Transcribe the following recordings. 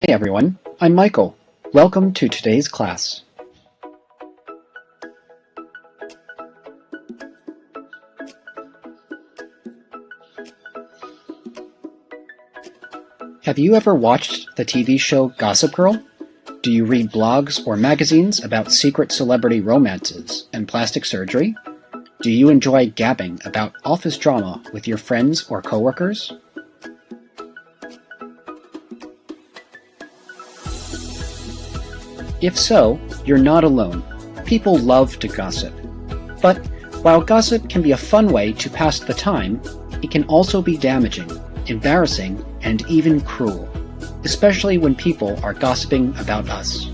Hey everyone, I'm Michael. Welcome to today's class. Have you ever watched the TV show Gossip Girl? Do you read blogs or magazines about secret celebrity romances and plastic surgery? Do you enjoy gabbing about office drama with your friends or coworkers? If so, you're not alone. People love to gossip. But while gossip can be a fun way to pass the time, it can also be damaging, embarrassing, and even cruel, especially when people are gossiping about us.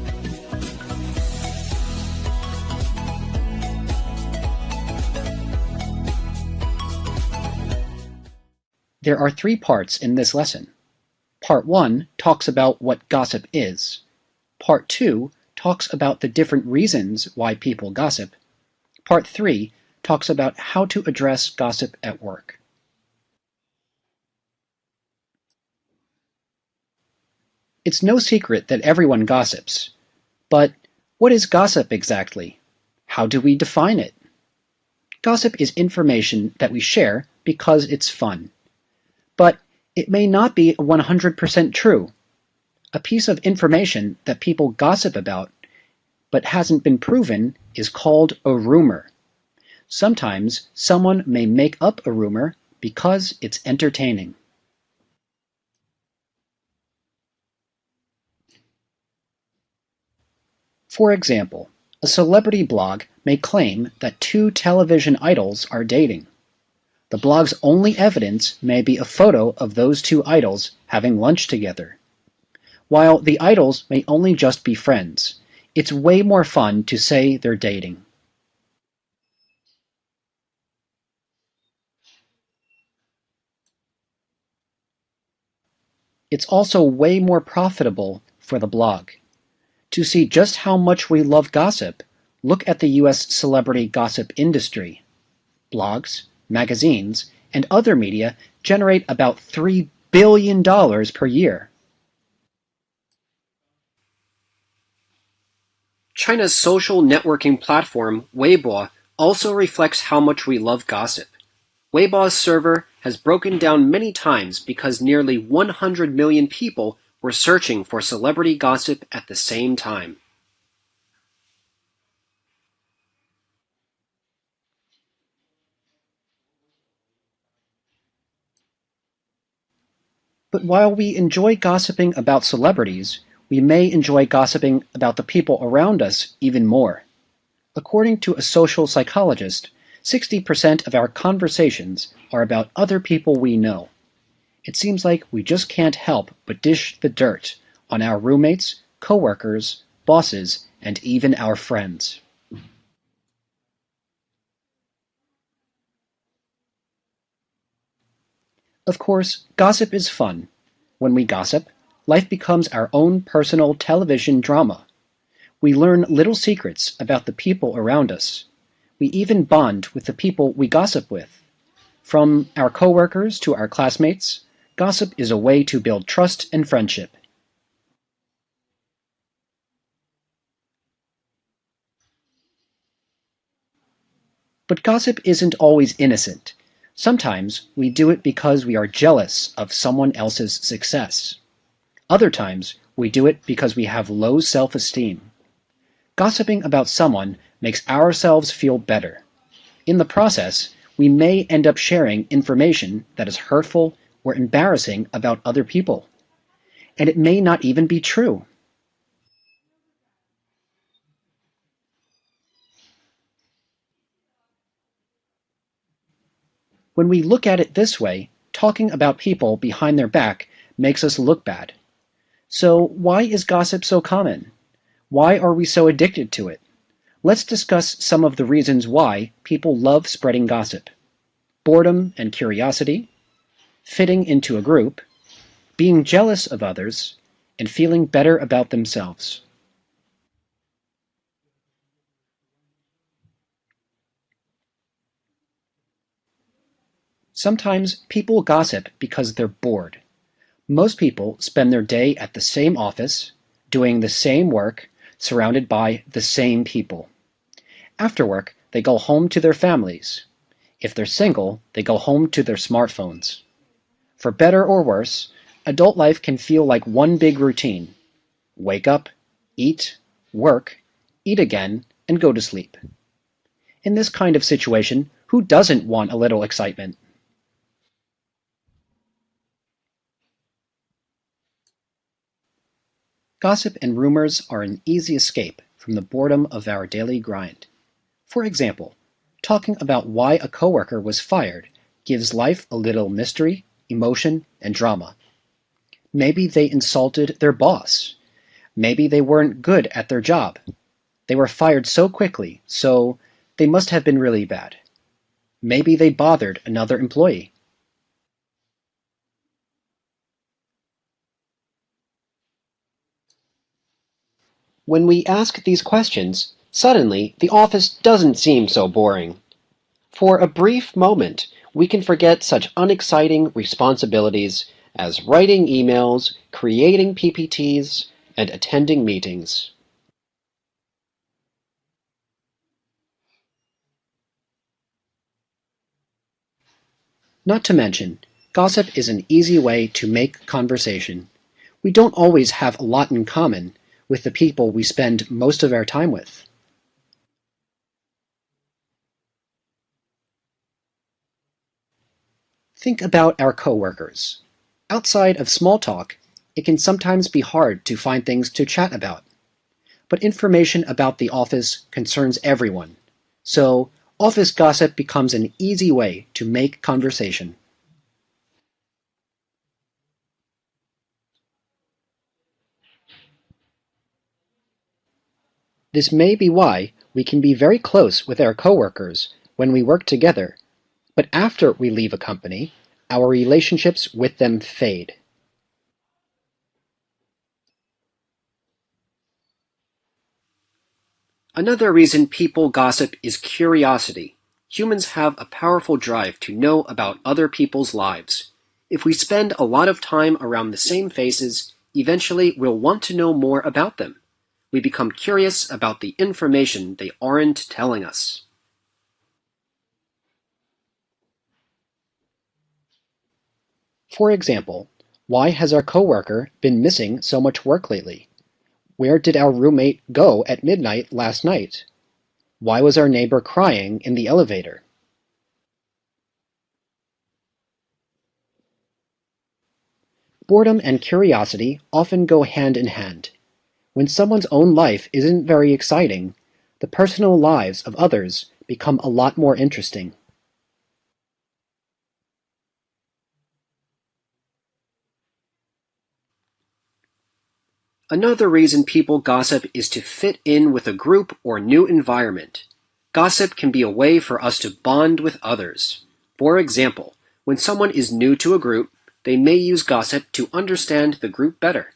There are 3 parts in this lesson. Part 1 talks about what gossip is. Part 2 talks about the different reasons why people gossip. Part 3 talks about how to address gossip at work. It's no secret that everyone gossips. But what is gossip exactly? How do we define it? Gossip is information that we share because it's fun. But it may not be 100% true. A piece of information that people gossip about but hasn't been proven is called a rumor. Sometimes someone may make up a rumor because it's entertaining. For example, a celebrity blog may claim that 2 television idols are dating. The blog's only evidence may be a photo of those 2 idols having lunch together. While the idols may only just be friends, it's way more fun to say they're dating. It's also way more profitable for the blog. To see just how much we love gossip, look at the US celebrity gossip industry. Blogs, magazines, and other media generate about $3 billion per year. China's social networking platform, Weibo, also reflects how much we love gossip. Weibo's server has broken down many times because nearly 100 million people were searching for celebrity gossip at the same time. But while we enjoy gossiping about celebrities, we may enjoy gossiping about the people around us even more. According to a social psychologist, 60% of our conversations are about other people we know. It seems like we just can't help but dish the dirt on our roommates, coworkers, bosses, and even our friends. Of course, gossip is fun. When we gossip, life becomes our own personal television drama. We learn little secrets about the people around us. We even bond with the people we gossip with. From our coworkers to our classmates, gossip is a way to build trust and friendship. But gossip isn't always innocent. Sometimes we do it because we are jealous of someone else's success. Other times we do it because we have low self-esteem. Gossiping about someone makes ourselves feel better. In the process, we may end up sharing information that is hurtful or embarrassing about other people. And it may not even be true. When we look at it this way, talking about people behind their back makes us look bad. So why is gossip so common? Why are we so addicted to it? Let's discuss some of the reasons why people love spreading gossip. Boredom and curiosity, fitting into a group, being jealous of others, and feeling better about themselves. Sometimes people gossip because they're bored. Most people spend their day at the same office, doing the same work, surrounded by the same people. After work, they go home to their families. If they're single, they go home to their smartphones. For better or worse, adult life can feel like one big routine. Wake up, eat, work, eat again, and go to sleep. In this kind of situation, who doesn't want a little excitement? Gossip and rumors are an easy escape from the boredom of our daily grind. For example, talking about why a coworker was fired gives life a little mystery, emotion, and drama. Maybe they insulted their boss. Maybe they weren't good at their job. They were fired so quickly, so they must have been really bad. Maybe they bothered another employee. When we ask these questions, suddenly the office doesn't seem so boring. For a brief moment, we can forget such unexciting responsibilities as writing emails, creating PPTs, and attending meetings. Not to mention, gossip is an easy way to make conversation. We don't always have a lot in common with the people we spend most of our time with. Think about our coworkers. Outside of small talk, it can sometimes be hard to find things to chat about. But information about the office concerns everyone, so office gossip becomes an easy way to make conversation. This may be why we can be very close with our coworkers when we work together, but after we leave a company, our relationships with them fade. Another reason people gossip is curiosity. Humans have a powerful drive to know about other people's lives. If we spend a lot of time around the same faces, eventually we'll want to know more about them. We become curious about the information they aren't telling us. For example, why has our coworker been missing so much work lately? Where did our roommate go at midnight last night? Why was our neighbor crying in the elevator? Boredom and curiosity often go hand in hand. When someone's own life isn't very exciting, the personal lives of others become a lot more interesting. Another reason people gossip is to fit in with a group or new environment. Gossip can be a way for us to bond with others. For example, when someone is new to a group, they may use gossip to understand the group better.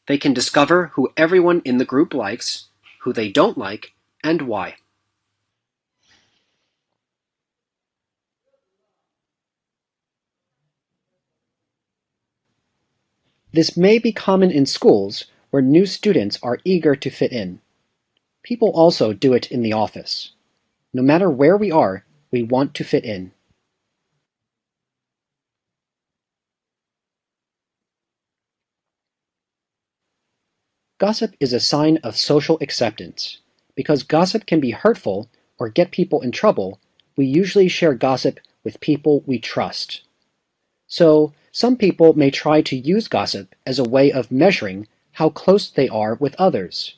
They can discover who everyone in the group likes, who they don't like, and why. This may be common in schools where new students are eager to fit in. People also do it in the office. No matter where we are, we want to fit in. Gossip is a sign of social acceptance. Because gossip can be hurtful or get people in trouble, we usually share gossip with people we trust. So, some people may try to use gossip as a way of measuring how close they are with others.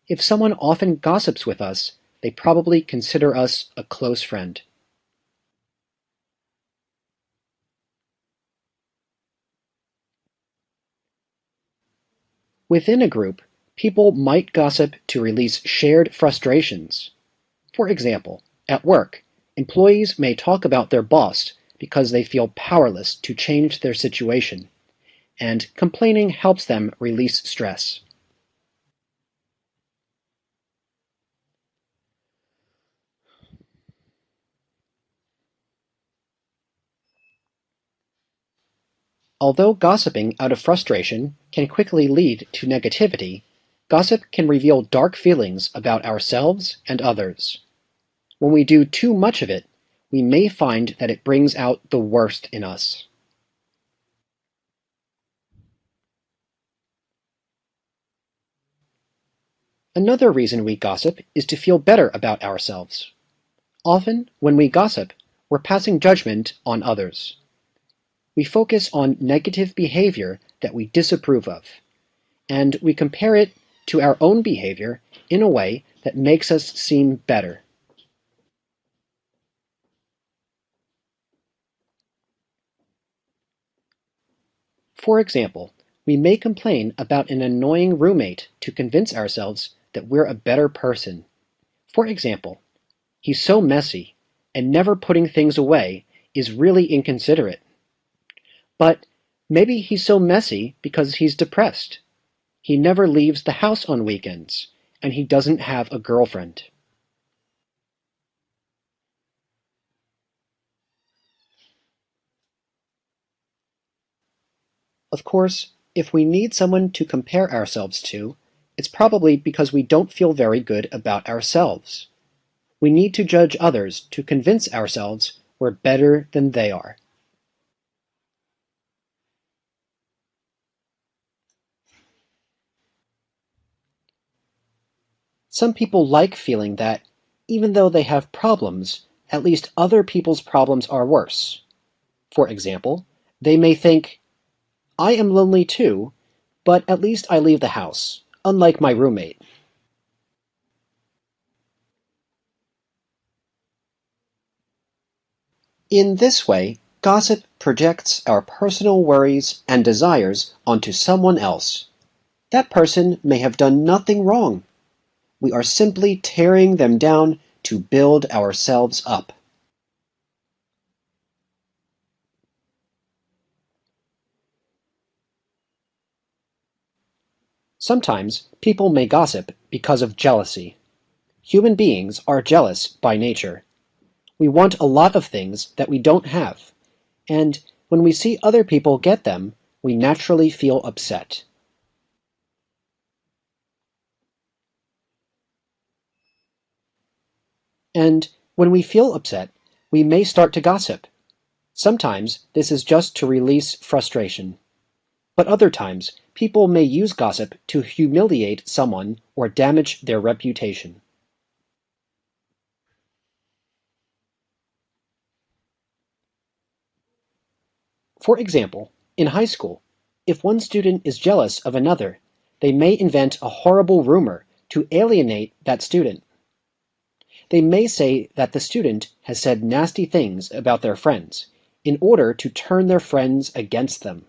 If someone often gossips with us, they probably consider us a close friend. Within a group, people might gossip to release shared frustrations. For example, at work, employees may talk about their boss because they feel powerless to change their situation, and complaining helps them release stress. Although gossiping out of frustration can quickly lead to negativity, gossip can reveal dark feelings about ourselves and others. When we do too much of it, we may find that it brings out the worst in us. Another reason we gossip is to feel better about ourselves. Often, when we gossip, we're passing judgment on others. We focus on negative behavior that we disapprove of, and we compare it to our own behavior in a way that makes us seem better. For example, we may complain about an annoying roommate to convince ourselves that we're a better person. For example, he's so messy, and never putting things away is really inconsiderate. But maybe he's so messy because he's depressed. He never leaves the house on weekends, and he doesn't have a girlfriend. Of course, if we need someone to compare ourselves to, it's probably because we don't feel very good about ourselves. We need to judge others to convince ourselves we're better than they are. Some people like feeling that, even though they have problems, at least other people's problems are worse. For example, they may think, I am lonely too, but at least I leave the house, unlike my roommate. In this way, gossip projects our personal worries and desires onto someone else. That person may have done nothing wrong. We are simply tearing them down to build ourselves up. Sometimes people may gossip because of jealousy. Human beings are jealous by nature. We want a lot of things that we don't have, and when we see other people get them, we naturally feel upset. And when we feel upset, we may start to gossip. Sometimes this is just to release frustration. But other times, people may use gossip to humiliate someone or damage their reputation. For example, in high school, if one student is jealous of another, they may invent a horrible rumor to alienate that student. They may say that the student has said nasty things about their friends in order to turn their friends against them.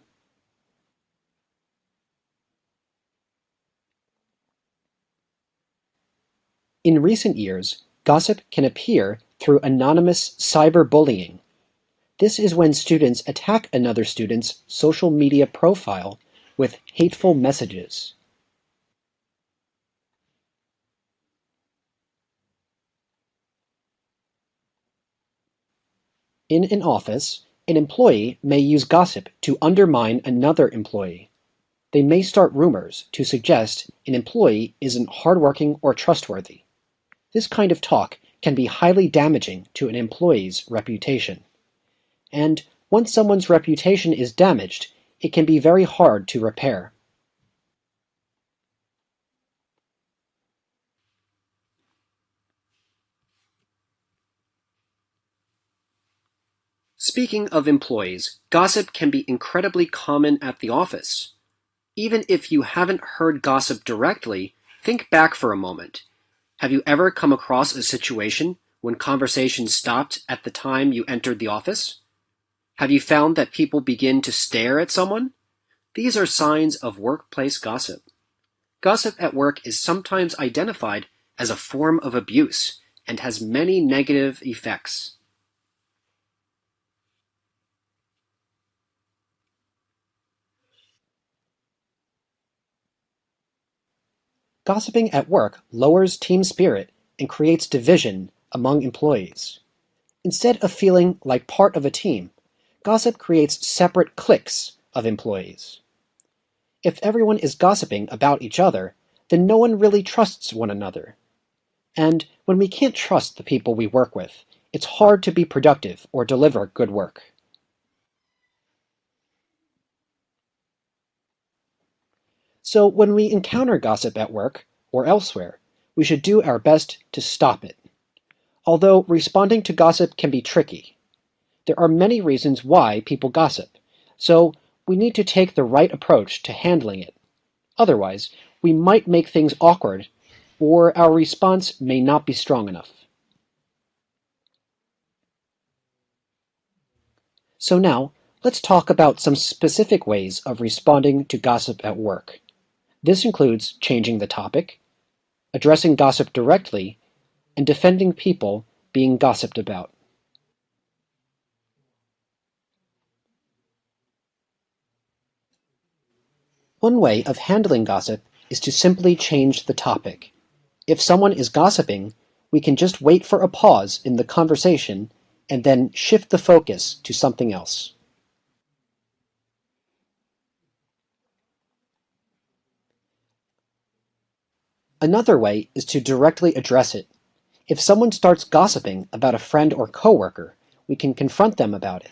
In recent years, gossip can appear through anonymous cyberbullying. This is when students attack another student's social media profile with hateful messages. In an office, an employee may use gossip to undermine another employee. They may start rumors to suggest an employee isn't hardworking or trustworthy. This kind of talk can be highly damaging to an employee's reputation. And once someone's reputation is damaged, it can be very hard to repair. Speaking of employees, gossip can be incredibly common at the office. Even if you haven't heard gossip directly, think back for a moment. Have you ever come across a situation when conversation stopped at the time you entered the office? Have you found that people begin to stare at someone? These are signs of workplace gossip. Gossip at work is sometimes identified as a form of abuse and has many negative effects. Gossiping at work lowers team spirit and creates division among employees. Instead of feeling like part of a team, gossip creates separate cliques of employees. If everyone is gossiping about each other, then no one really trusts one another. And when we can't trust the people we work with, it's hard to be productive or deliver good work. So when we encounter gossip at work or elsewhere, we should do our best to stop it. Although responding to gossip can be tricky. There are many reasons why people gossip, so we need to take the right approach to handling it. Otherwise, we might make things awkward, or our response may not be strong enough. So now, let's talk about some specific ways of responding to gossip at work. This includes changing the topic, addressing gossip directly, and defending people being gossiped about. One way of handling gossip is to simply change the topic. If someone is gossiping, we can just wait for a pause in the conversation and then shift the focus to something else. Another way is to directly address it. If someone starts gossiping about a friend or coworker, we can confront them about it.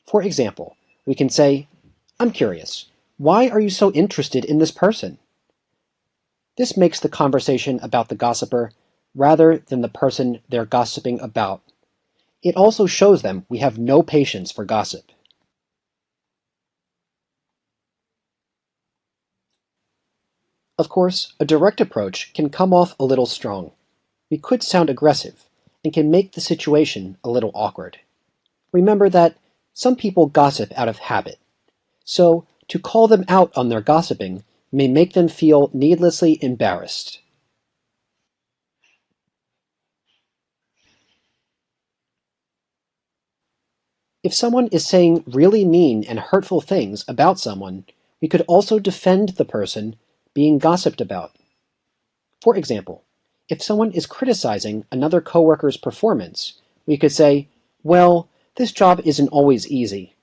For example, we can say, "I'm curious. Why are you so interested in this person?" This makes the conversation about the gossiper rather than the person they're gossiping about. It also shows them we have no patience for gossip. Of course, a direct approach can come off a little strong. We could sound aggressive and can make the situation a little awkward. Remember that some people gossip out of habit, so to call them out on their gossiping may make them feel needlessly embarrassed. If someone is saying really mean and hurtful things about someone, we could also defend the person being gossiped about. For example, if someone is criticizing another coworker's performance, we could say, "Well, this job isn't always easy,"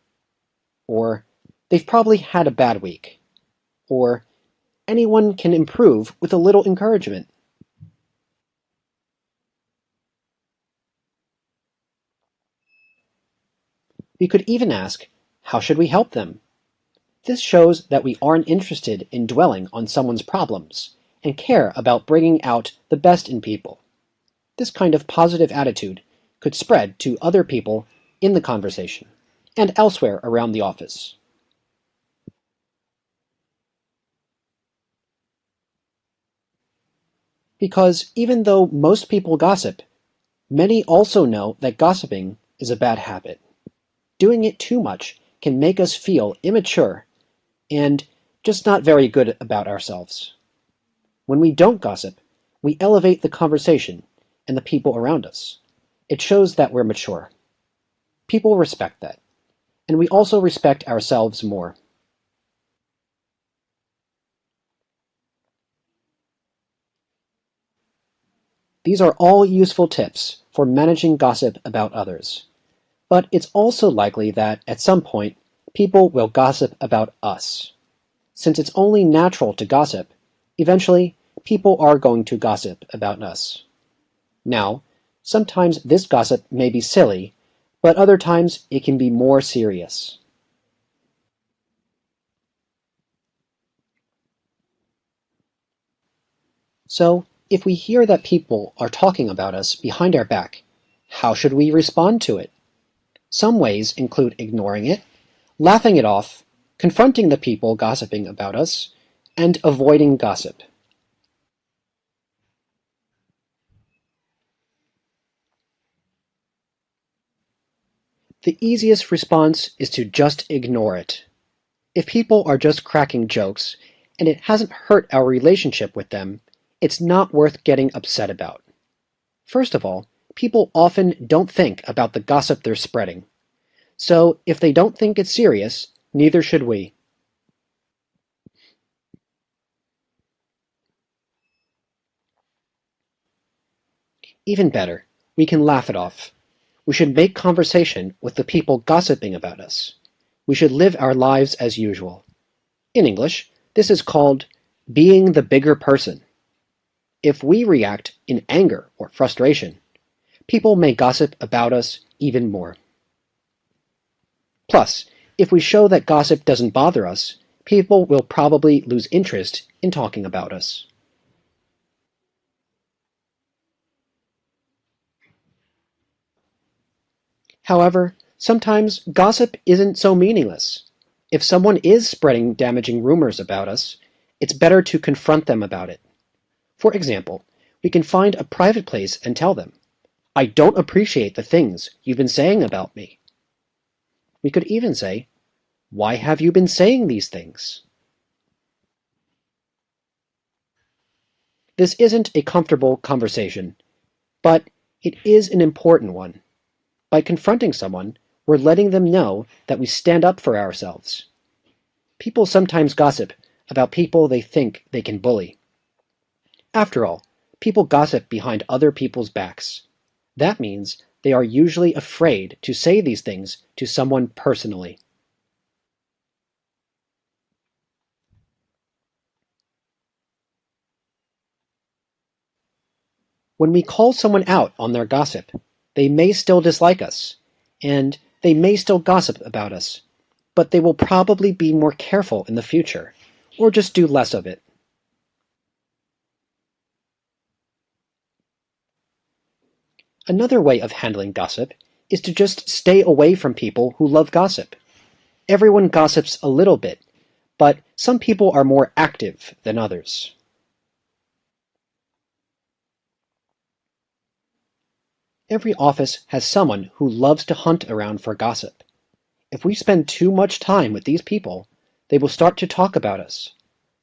or "They've probably had a bad week," or "Anyone can improve with a little encouragement." We could even ask, "How should we help them?" This shows that we aren't interested in dwelling on someone's problems and care about bringing out the best in people. This kind of positive attitude could spread to other people in the conversation and elsewhere around the office. Because even though most people gossip, many also know that gossiping is a bad habit. Doing it too much can make us feel immature and just not very good about ourselves. When we don't gossip, we elevate the conversation and the people around us. It shows that we're mature. People respect that, and we also respect ourselves more. These are all useful tips for managing gossip about others. But it's also likely that, at some point, people will gossip about us. Since it's only natural to gossip, eventually, people are going to gossip about us. Now, sometimes this gossip may be silly, but other times it can be more serious. So, if we hear that people are talking about us behind our back, how should we respond to it? Some ways include ignoring it, laughing it off, confronting the people gossiping about us, and avoiding gossip. The easiest response is to just ignore it. If people are just cracking jokes, and it hasn't hurt our relationship with them, it's not worth getting upset about. First of all, people often don't think about the gossip they're spreading. So if they don't think it's serious, neither should we. Even better, we can laugh it off. We should make conversation with the people gossiping about us. we should live our lives as usual. In English, this is called being the bigger person. If we react in anger or frustration, people may gossip about us even more. Plus, if we show that gossip doesn't bother us, people will probably lose interest in talking about us. However, sometimes gossip isn't so meaningless. If someone is spreading damaging rumors about us, it's better to confront them about it. For example, we can find a private place and tell them, "I don't appreciate the things you've been saying about me." We could even say, "Why have you been saying these things?" This isn't a comfortable conversation, but it is an important one. By confronting someone, we're letting them know that we stand up for ourselves. People sometimes gossip about people they think they can bully. After all, people gossip behind other people's backs. That means they are usually afraid to say these things to someone personally. When we call someone out on their gossip, they may still dislike us, and they may still gossip about us, but they will probably be more careful in the future, or just do less of it. Another way of handling gossip is to just stay away from people who love gossip. Everyone gossips a little bit, but some people are more active than others. Every office has someone who loves to hunt around for gossip. If we spend too much time with these people, they will start to talk about us.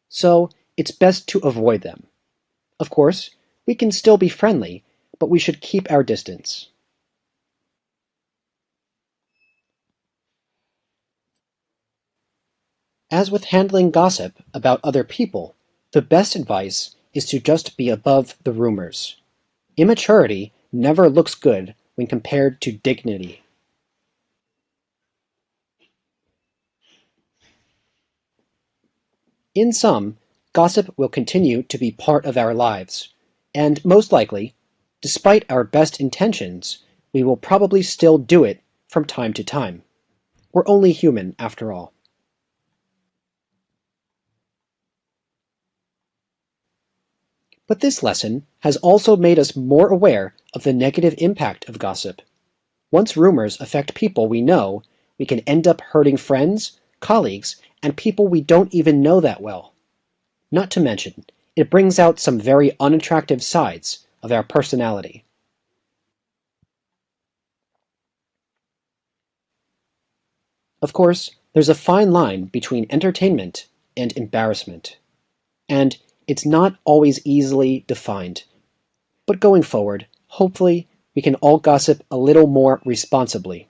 So it's best to avoid them. Of course, we can still be friendly, but we should keep our distance. As with handling gossip about other people, the best advice is to just be above the rumors. Immaturity never looks good when compared to dignity. In sum, gossip will continue to be part of our lives, and most likely, despite our best intentions, we will probably still do it from time to time. We're only human, after all. But this lesson has also made us more aware of the negative impact of gossip. Once rumors affect people we know, we can end up hurting friends, colleagues, and people we don't even know that well. Not to mention, it brings out some very unattractive sides of our personality. Of course, there's a fine line between entertainment and embarrassment. And it's not always easily defined. But going forward, hopefully, we can all gossip a little more responsibly.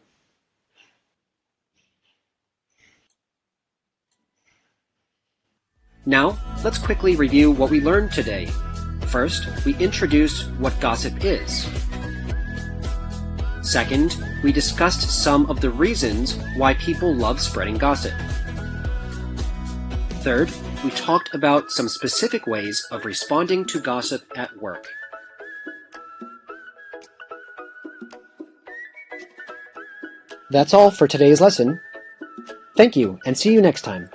Now, let's quickly review what we learned today. First, we introduced what gossip is. Second, we discussed some of the reasons why people love spreading gossip. Third, we talked about some specific ways of responding to gossip at work. That's all for today's lesson. Thank you, and see you next time.